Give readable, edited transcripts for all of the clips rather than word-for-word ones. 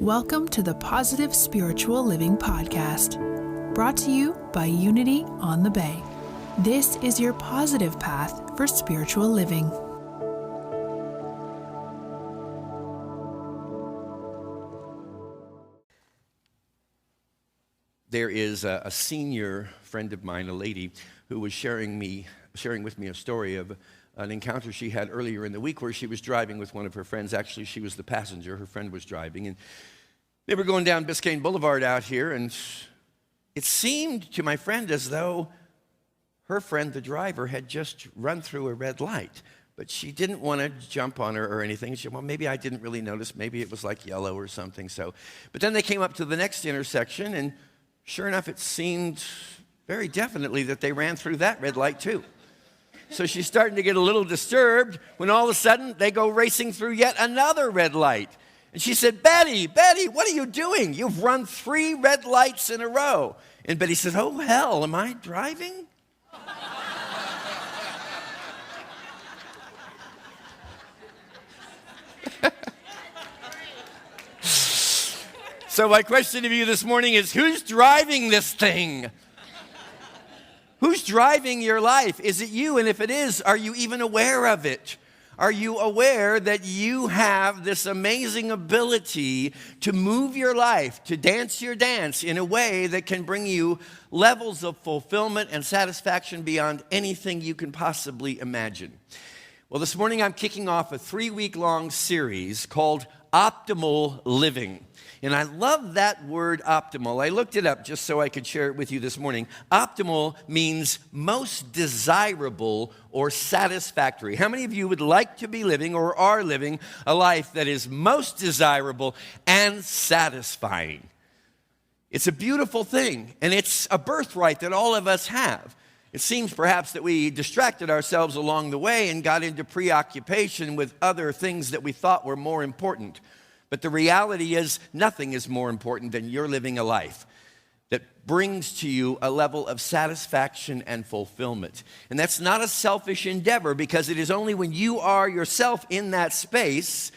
Welcome to the Positive Spiritual Living Podcast, brought to you by Unity on the Bay. This is your positive path for spiritual living. There is a senior friend of mine, a lady, who was sharing with me a story of an encounter she had earlier in the week where she was driving with one of her friends. Actually, she was the passenger. Her friend was driving. And they were going down Biscayne Boulevard out here, and it seemed to my friend as though her friend, the driver, had just run through a red light. But she didn't want to jump on her or anything. She said, well, maybe I didn't really notice. Maybe it was like yellow or something. But then they came up to the next intersection, and sure enough, it seemed very definitely that they ran through that red light too. So she's starting to get a little disturbed when all of a sudden they go racing through yet another red light. And she said, Betty, what are you doing? You've run 3 red lights in a row. And Betty said, oh, hell, am I driving? So my question to you this morning is, who's driving this thing? Who's driving your life? Is it you? And if it is, are you even aware of it? Are you aware that you have this amazing ability to move your life, to dance your dance in a way that can bring you levels of fulfillment and satisfaction beyond anything you can possibly imagine? Well, this morning I'm kicking off a 3-week-long series called Optimal Living. And I love that word optimal. I looked it up just so I could share it with you this morning. Optimal means most desirable or satisfactory. How many of you would like to be living or are living a life that is most desirable and satisfying? It's a beautiful thing, and it's a birthright that all of us have. It seems perhaps that we distracted ourselves along the way and got into preoccupation with other things that we thought were more important. But the reality is, nothing is more important than you're living a life that brings to you a level of satisfaction and fulfillment. And that's not a selfish endeavor, because it is only when you are yourself in that space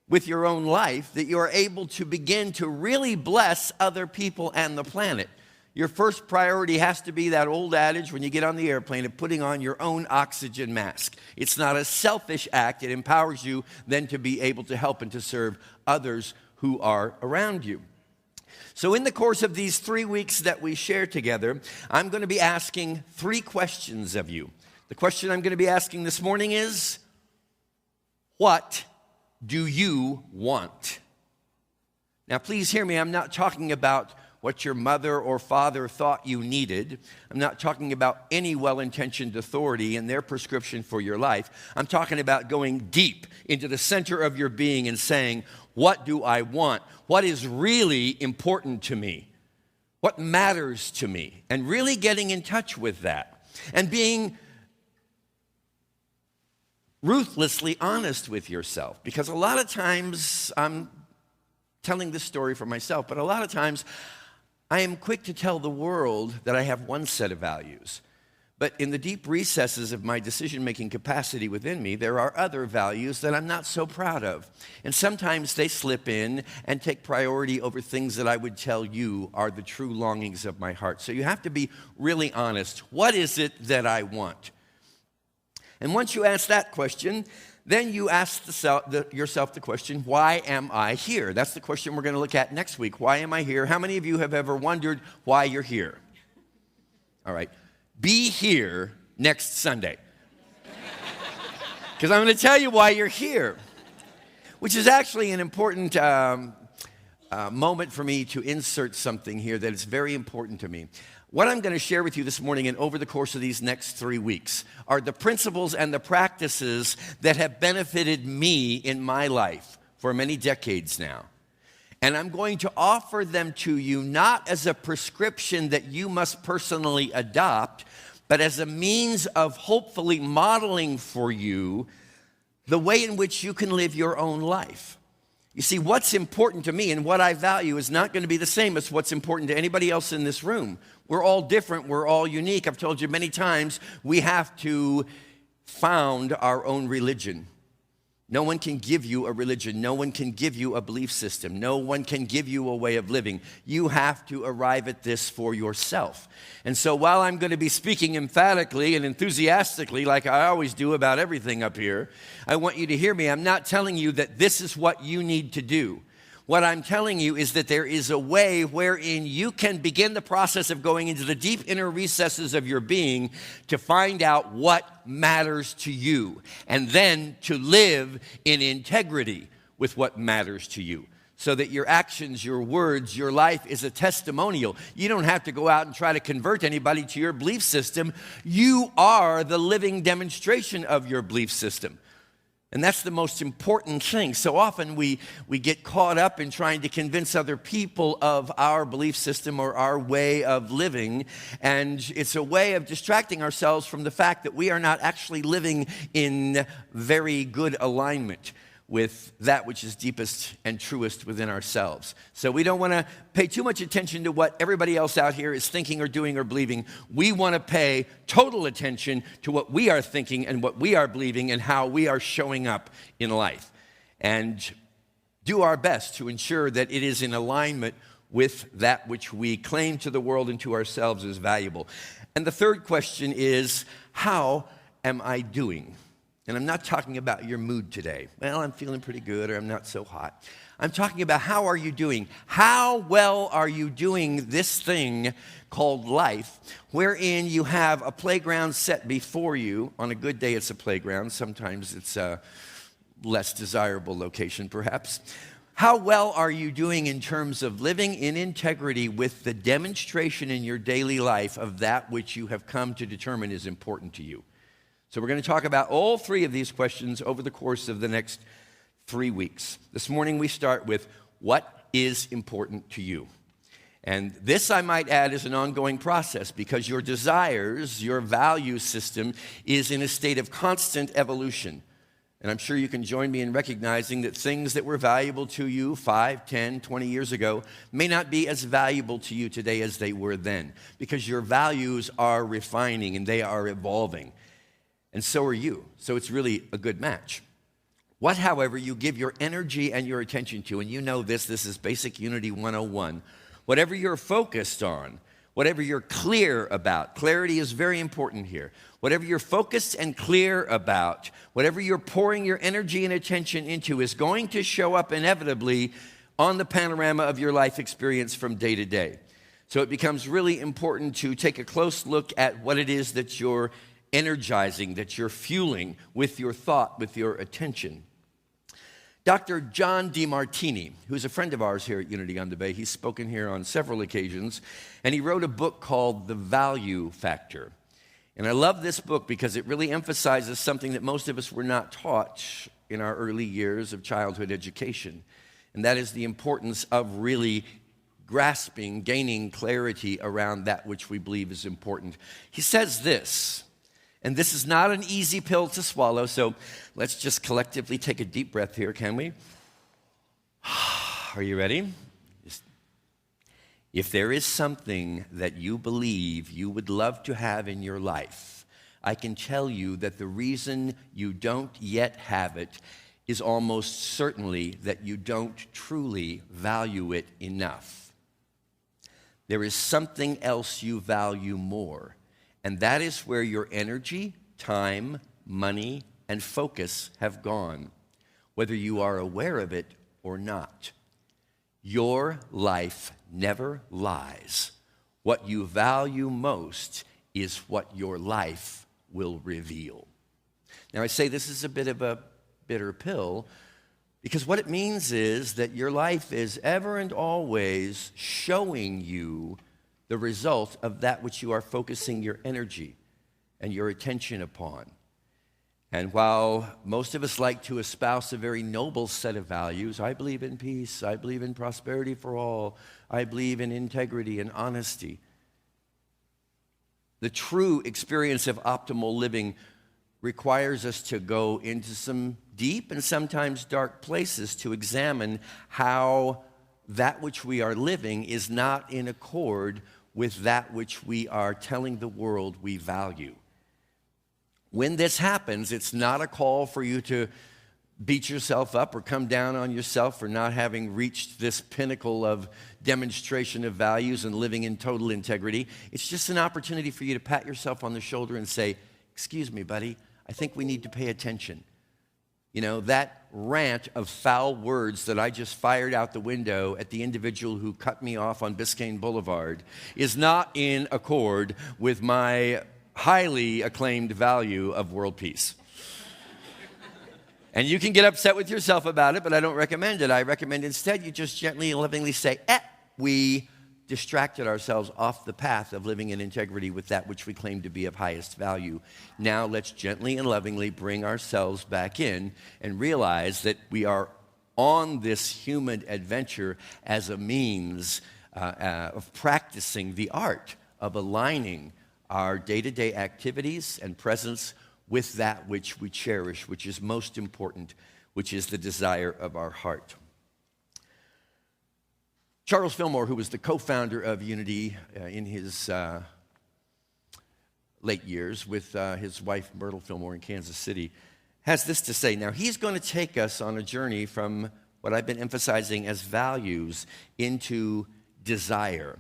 with your own life that you are able to begin to really bless other people and the planet. Your first priority has to be that old adage when you get on the airplane of putting on your own oxygen mask. It's not a selfish act. It empowers you then to be able to help and to serve others who are around you. So in the course of these 3 weeks that we share together, I'm going to be asking 3 questions of you. The question I'm going to be asking this morning is, what do you want? Now, please hear me. I'm not talking about what your mother or father thought you needed. I'm not talking about any well-intentioned authority and their prescription for your life. I'm talking about going deep into the center of your being and saying, what do I want? What is really important to me? What matters to me? And really getting in touch with that and being ruthlessly honest with yourself. Because a lot of times, I'm telling this story for myself, but a lot of times I am quick to tell the world that I have one set of values. But in the deep recesses of my decision-making capacity within me, there are other values that I'm not so proud of. And sometimes they slip in and take priority over things that I would tell you are the true longings of my heart. So you have to be really honest. What is it that I want? And once you ask that question, then you ask yourself the question, why am I here? That's the question we're going to look at next week. Why am I here? How many of you have ever wondered why you're here? All right. Be here next Sunday. Because I'm going to tell you why you're here, which is actually an important moment for me to insert something here that is very important to me. What I'm going to share with you this morning and over the course of these next 3 weeks are the principles and the practices that have benefited me in my life for many decades now. And I'm going to offer them to you not as a prescription that you must personally adopt, but as a means of hopefully modeling for you the way in which you can live your own life. You see, what's important to me and what I value is not going to be the same as what's important to anybody else in this room. We're all different. We're all unique. I've told you many times we have to found our own religion. No one can give you a religion. No one can give you a belief system. No one can give you a way of living. You have to arrive at this for yourself. And so while I'm going to be speaking emphatically and enthusiastically, like I always do about everything up here, I want you to hear me. I'm not telling you that this is what you need to do. What I'm telling you is that there is a way wherein you can begin the process of going into the deep inner recesses of your being to find out what matters to you, and then to live in integrity with what matters to you, so that your actions, your words, your life is a testimonial. You don't have to go out and try to convert anybody to your belief system. You are the living demonstration of your belief system. And that's the most important thing. So often we get caught up in trying to convince other people of our belief system or our way of living. And it's a way of distracting ourselves from the fact that we are not actually living in very good alignment with that which is deepest and truest within ourselves. So we don't want to pay too much attention to what everybody else out here is thinking or doing or believing. We want to pay total attention to what we are thinking and what we are believing and how we are showing up in life. And do our best to ensure that it is in alignment with that which we claim to the world and to ourselves as valuable. And the third question is, how am I doing? And I'm not talking about your mood today. Well, I'm feeling pretty good, or I'm not so hot. I'm talking about, how are you doing? How well are you doing this thing called life, wherein you have a playground set before you? On a good day, it's a playground. Sometimes it's a less desirable location, perhaps. How well are you doing in terms of living in integrity with the demonstration in your daily life of that which you have come to determine is important to you? So we're going to talk about all three of these questions over the course of the next 3 weeks. This morning we start with, what is important to you? And this, I might add, is an ongoing process, because your desires, your value system is in a state of constant evolution. And I'm sure you can join me in recognizing that things that were valuable to you 5, 10, 20 years ago may not be as valuable to you today as they were then, because your values are refining and they are evolving. And so are you. So it's really a good match. What, however, you give your energy and your attention to, and you know this is Basic Unity 101, whatever you're focused on, whatever you're clear about, clarity is very important here. Whatever you're focused and clear about, whatever you're pouring your energy and attention into is going to show up inevitably on the panorama of your life experience from day to day. So it becomes really important to take a close look at what it is that you're energizing, that you're fueling with your thought, with your attention. Dr. John Demartini, who's a friend of ours here at Unity on the Bay, he's spoken here on several occasions, and he wrote a book called The Value Factor. And I love this book because it really emphasizes something that most of us were not taught in our early years of childhood education, and that is the importance of really grasping, gaining clarity around that which we believe is important. He says this, and this is not an easy pill to swallow, so let's just collectively take a deep breath here, can we? Are you ready? If there is something that you believe you would love to have in your life, I can tell you that the reason you don't yet have it is almost certainly that you don't truly value it enough. There is something else you value more. And that is where your energy, time, money, and focus have gone, whether you are aware of it or not. Your life never lies. What you value most is what your life will reveal. Now, I say this is a bit of a bitter pill, because what it means is that your life is ever and always showing you the result of that which you are focusing your energy and your attention upon. And while most of us like to espouse a very noble set of values, I believe in peace, I believe in prosperity for all, I believe in integrity and honesty. The true experience of optimal living requires us to go into some deep and sometimes dark places to examine how that which we are living is not in accord with that which we are telling the world we value. When this happens, it's not a call for you to beat yourself up or come down on yourself for not having reached this pinnacle of demonstration of values and living in total integrity. It's just an opportunity for you to pat yourself on the shoulder and say, excuse me, buddy, I think we need to pay attention. You know, that rant of foul words that I just fired out the window at the individual who cut me off on Biscayne Boulevard is not in accord with my highly acclaimed value of world peace. And you can get upset with yourself about it, but I don't recommend it. I recommend instead you just gently and lovingly say, we distracted ourselves off the path of living in integrity with that which we claim to be of highest value. Now let's gently and lovingly bring ourselves back in and realize that we are on this human adventure as a means of practicing the art of aligning our day-to-day activities and presence with that which we cherish, which is most important, which is the desire of our heart. Charles Fillmore, who was the co-founder of Unity in his late years with his wife Myrtle Fillmore in Kansas City, has this to say. Now, he's going to take us on a journey from what I've been emphasizing as values into desire.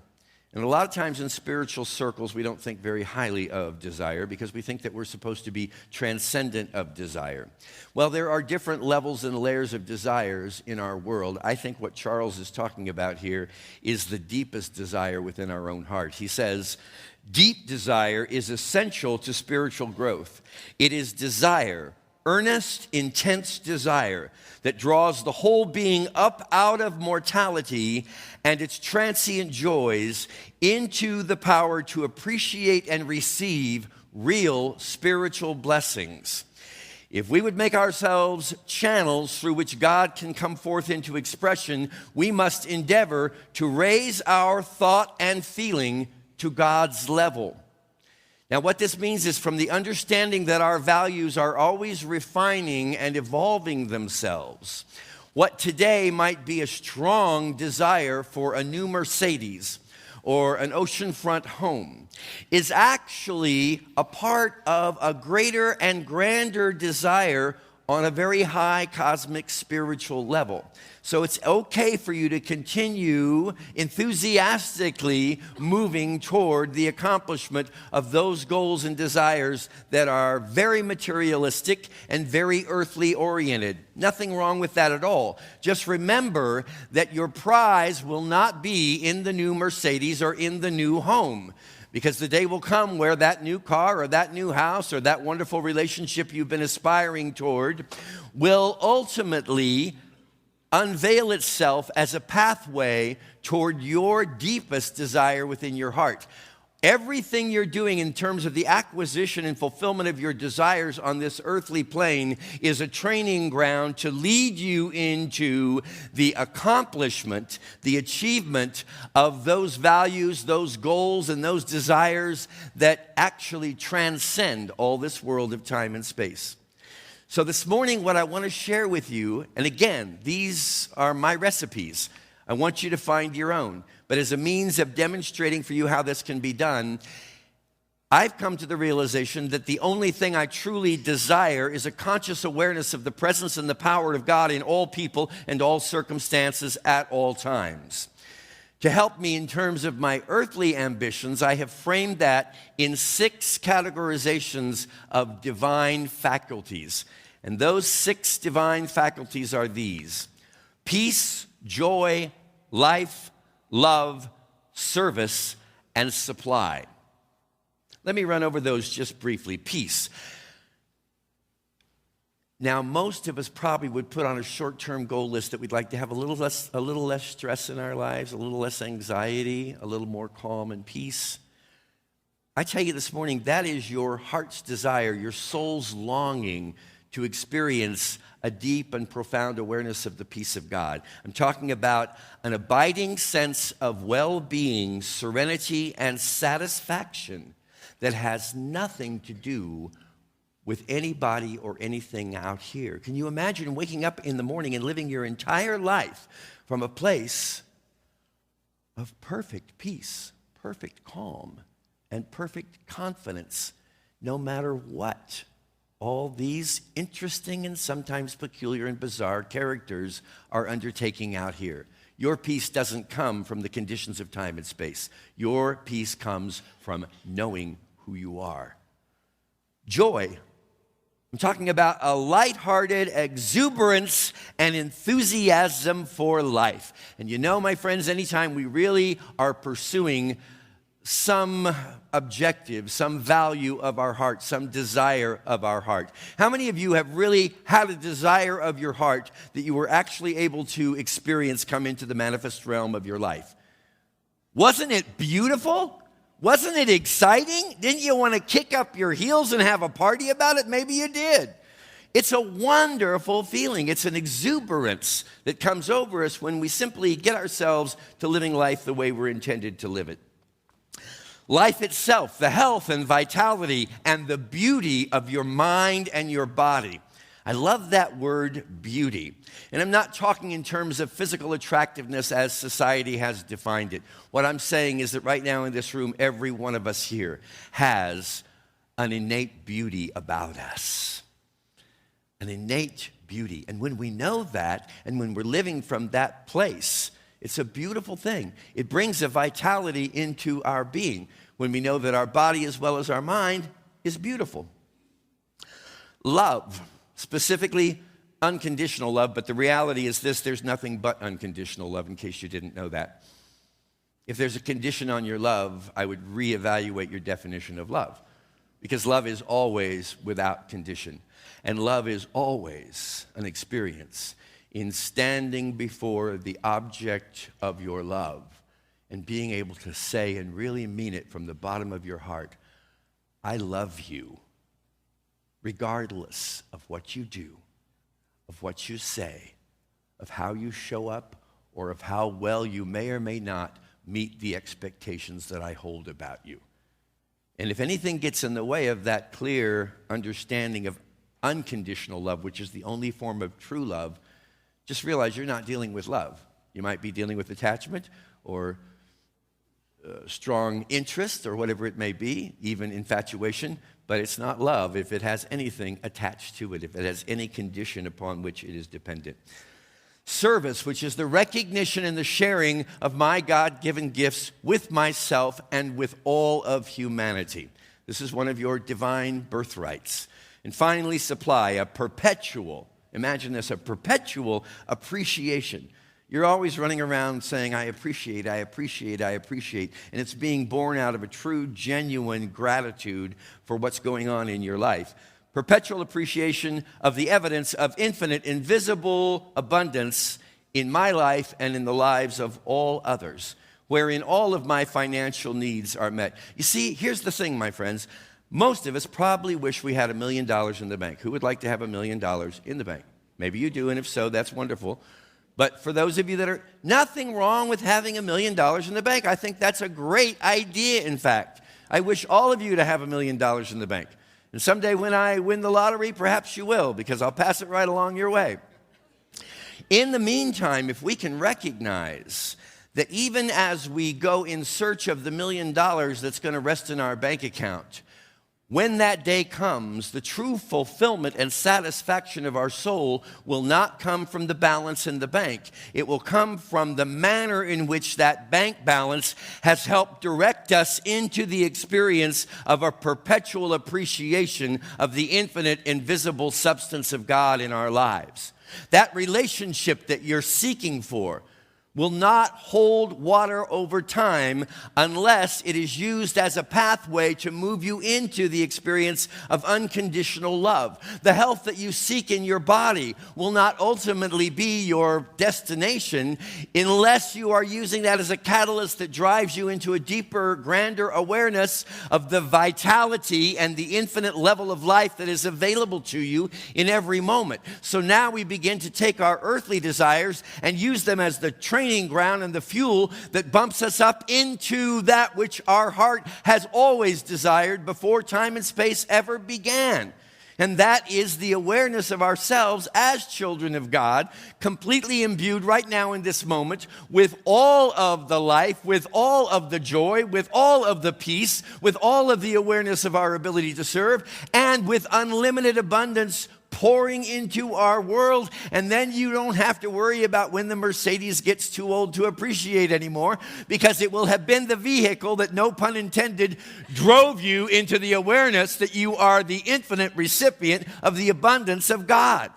And a lot of times in spiritual circles, we don't think very highly of desire because we think that we're supposed to be transcendent of desire. Well, there are different levels and layers of desires in our world. I think what Charles is talking about here is the deepest desire within our own heart. He says, deep desire is essential to spiritual growth. It is desire, earnest, intense desire that draws the whole being up out of mortality and its transient joys into the power to appreciate and receive real spiritual blessings. If we would make ourselves channels through which God can come forth into expression, we must endeavor to raise our thought and feeling to God's level. Now, what this means is from the understanding that our values are always refining and evolving themselves, what today might be a strong desire for a new Mercedes or an oceanfront home is actually a part of a greater and grander desire on a very high cosmic spiritual level. So it's okay for you to continue enthusiastically moving toward the accomplishment of those goals and desires that are very materialistic and very earthly oriented. Nothing wrong with that at all. Just remember that your prize will not be in the new Mercedes or in the new home. Because the day will come where that new car or that new house or that wonderful relationship you've been aspiring toward will ultimately unveil itself as a pathway toward your deepest desire within your heart. Everything you're doing in terms of the acquisition and fulfillment of your desires on this earthly plane is a training ground to lead you into the accomplishment, the achievement of those values, those goals, and those desires that actually transcend all this world of time and space. So this morning, what I want to share with you, and again, these are my recipes. I want you to find your own. But as a means of demonstrating for you how this can be done, I've come to the realization that the only thing I truly desire is a conscious awareness of the presence and the power of God in all people and all circumstances at all times. To help me in terms of my earthly ambitions, I have framed that in 6 categorizations of divine faculties. And those 6 divine faculties are these: peace, joy, life, love, service, and supply. Let me run over those just briefly. Peace. Now, most of us probably would put on a short-term goal list that we'd like to have a little less stress in our lives, a little less anxiety, a little more calm and peace. I tell you this morning, that is your heart's desire, your soul's longing to experience a deep and profound awareness of the peace of God. I'm talking about an abiding sense of well-being, serenity, and satisfaction that has nothing to do with anybody or anything out here. Can you imagine waking up in the morning and living your entire life from a place of perfect peace, perfect calm, and perfect confidence, no matter what all these interesting and sometimes peculiar and bizarre characters are undertaking out here. Your peace doesn't come from the conditions of time and space. Your peace comes from knowing who you are. Joy. I'm talking about a lighthearted exuberance and enthusiasm for life. And you know, my friends, anytime we really are pursuing some objective, some value of our heart, some desire of our heart. How many of you have really had a desire of your heart that you were actually able to experience come into the manifest realm of your life? Wasn't it beautiful? Wasn't it exciting? Didn't you want to kick up your heels and have a party about it? Maybe you did. It's a wonderful feeling. It's an exuberance that comes over us when we simply get ourselves to living life the way we're intended to live it. Life itself, the health and vitality and the beauty of your mind and your body. I love that word beauty. And I'm not talking in terms of physical attractiveness as society has defined it. What I'm saying is that right now in this room, every one of us here has an innate beauty about us. An innate beauty. And when we know that, and when we're living from that place, it's a beautiful thing. It brings a vitality into our being when we know that our body as well as our mind is beautiful. Love, specifically unconditional love, but the reality is this, there's nothing but unconditional love, in case you didn't know that. If there's a condition on your love, I would reevaluate your definition of love, because love is always without condition, and love is always an experience in standing before the object of your love and being able to say and really mean it from the bottom of your heart, I love you, regardless of what you do, of what you say, of how you show up, or of how well you may or may not meet the expectations that I hold about you. And if anything gets in the way of that clear understanding of unconditional love, which is the only form of true love, just realize you're not dealing with love. You might be dealing with attachment or strong interest or whatever it may be, even infatuation, but it's not love if it has anything attached to it, if it has any condition upon which it is dependent. Service, which is the recognition and the sharing of my God-given gifts with myself and with all of humanity. This is one of your divine birthrights. And finally, supply, a perpetual, imagine this, a perpetual appreciation. You're always running around saying, I appreciate, I appreciate, I appreciate. And it's being born out of a true, genuine gratitude for what's going on in your life. Perpetual appreciation of the evidence of infinite, invisible abundance in my life and in the lives of all others, wherein all of my financial needs are met. You see, here's the thing, my friends. Most of us probably wish we had $1 million in the bank. Who would like to have $1 million in the bank? Maybe you do, and if so, that's wonderful. But for those of you that are, nothing wrong with having $1 million in the bank. I think that's a great idea, in fact. I wish all of you to have $1 million in the bank. And someday when I win the lottery, perhaps you will, because I'll pass it right along your way. In the meantime, if we can recognize that even as we go in search of the $1 million that's going to rest in our bank account, when that day comes, the true fulfillment and satisfaction of our soul will not come from the balance in the bank. It will come from the manner in which that bank balance has helped direct us into the experience of a perpetual appreciation of the infinite, invisible substance of God in our lives. That relationship that you're seeking for will not hold water over time unless it is used as a pathway to move you into the experience of unconditional love. The health that you seek in your body will not ultimately be your destination unless you are using that as a catalyst that drives you into a deeper, grander awareness of the vitality and the infinite level of life that is available to you in every moment. So now we begin to take our earthly desires and use them as the training ground and the fuel that bumps us up into that which our heart has always desired before time and space ever began. And that is the awareness of ourselves as children of God, completely imbued right now in this moment with all of the life, with all of the joy, with all of the peace, with all of the awareness of our ability to serve, and with unlimited abundance pouring into our world. And then you don't have to worry about when the Mercedes gets too old to appreciate anymore, because it will have been the vehicle that, no pun intended, drove you into the awareness that you are the infinite recipient of the abundance of God.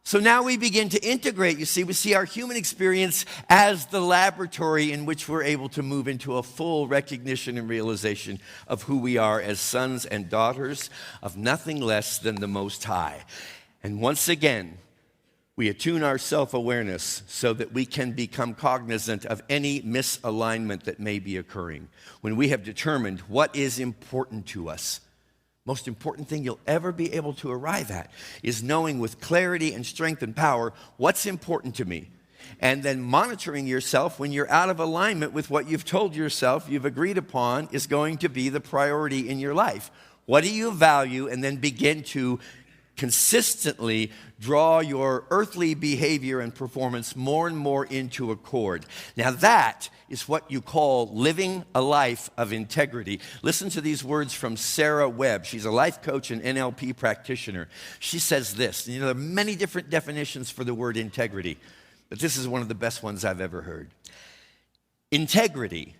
So now we begin to integrate, you see. We see our human experience as the laboratory in which we're able to move into a full recognition and realization of who we are as sons and daughters of nothing less than the Most High. And once again, we attune our self-awareness so that we can become cognizant of any misalignment that may be occurring. When we have determined what is important to us, most important thing you'll ever be able to arrive at is knowing with clarity and strength and power what's important to me. And then monitoring yourself when you're out of alignment with what you've told yourself you've agreed upon is going to be the priority in your life. What do you value? And then begin to consistently draw your earthly behavior and performance more and more into accord. Now that is what you call living a life of integrity. Listen to these words from Sarah Webb. She's a life coach and NLP practitioner. She says this. There are many different definitions for the word integrity, but this is one of the best ones I've ever heard. Integrity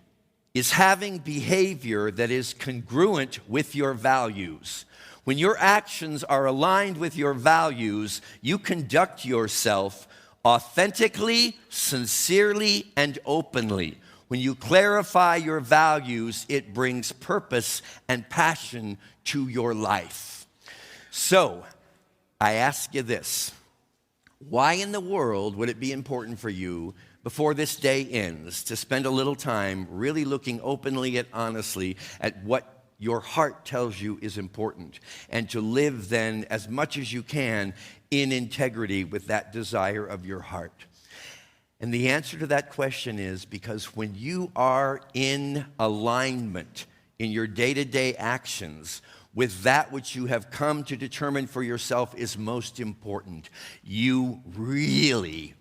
is having behavior that is congruent with your values. When your actions are aligned with your values, you conduct yourself authentically, sincerely, and openly. When you clarify your values, it brings purpose and passion to your life. So, I ask you this. Why in the world would it be important for you, before this day ends, to spend a little time really looking openly and honestly at what your heart tells you is important, and to live then as much as you can in integrity with that desire of your heart? And the answer to that question is because when you are in alignment in your day-to-day actions with that which you have come to determine for yourself is most important, you really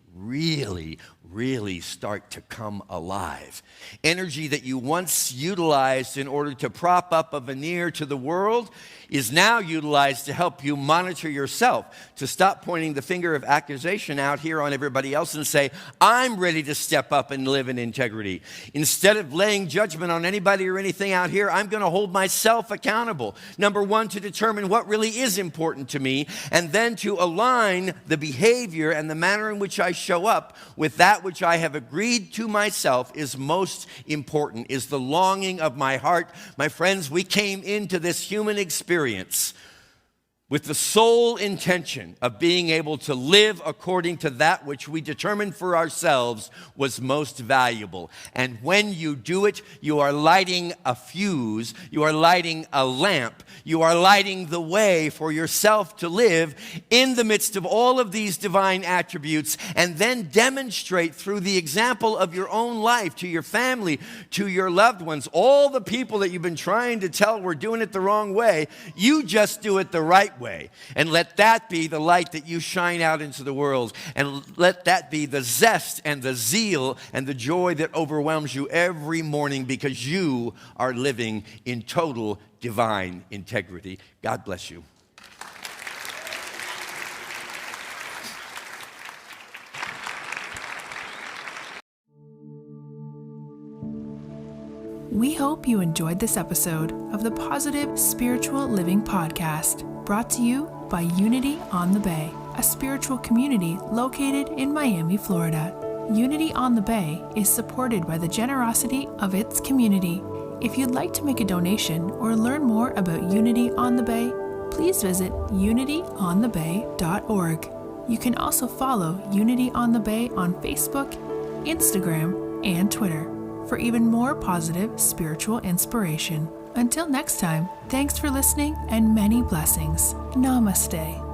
start to come alive. Energy that you once utilized in order to prop up a veneer to the world is now utilized to help you monitor yourself, to stop pointing the finger of accusation out here on everybody else and say, I'm ready to step up and live in integrity. Instead of laying judgment on anybody or anything out here, I'm going to hold myself accountable. Number one, to determine what really is important to me, and then to align the behavior and the manner in which I show up with that which I have agreed to myself is most important, is the longing of my heart. My friends, we came into this human experience with the sole intention of being able to live according to that which we determined for ourselves was most valuable. And when you do it, you are lighting a fuse, you are lighting a lamp, you are lighting the way for yourself to live in the midst of all of these divine attributes, and then demonstrate through the example of your own life to your family, to your loved ones, all the people that you've been trying to tell we're doing it the wrong way. You just do it the right way, and let that be the light that you shine out into the world, and let that be the zest and the zeal and the joy that overwhelms you every morning because you are living in total divine integrity. God bless you. We hope you enjoyed this episode of the Positive Spiritual Living Podcast, brought to you by Unity on the Bay, a spiritual community located in Miami, Florida. Unity on the Bay is supported by the generosity of its community. If you'd like to make a donation or learn more about Unity on the Bay, please visit unityonthebay.org. You can also follow Unity on the Bay on Facebook, Instagram, and Twitter for even more positive spiritual inspiration. Until next time, thanks for listening and many blessings. Namaste.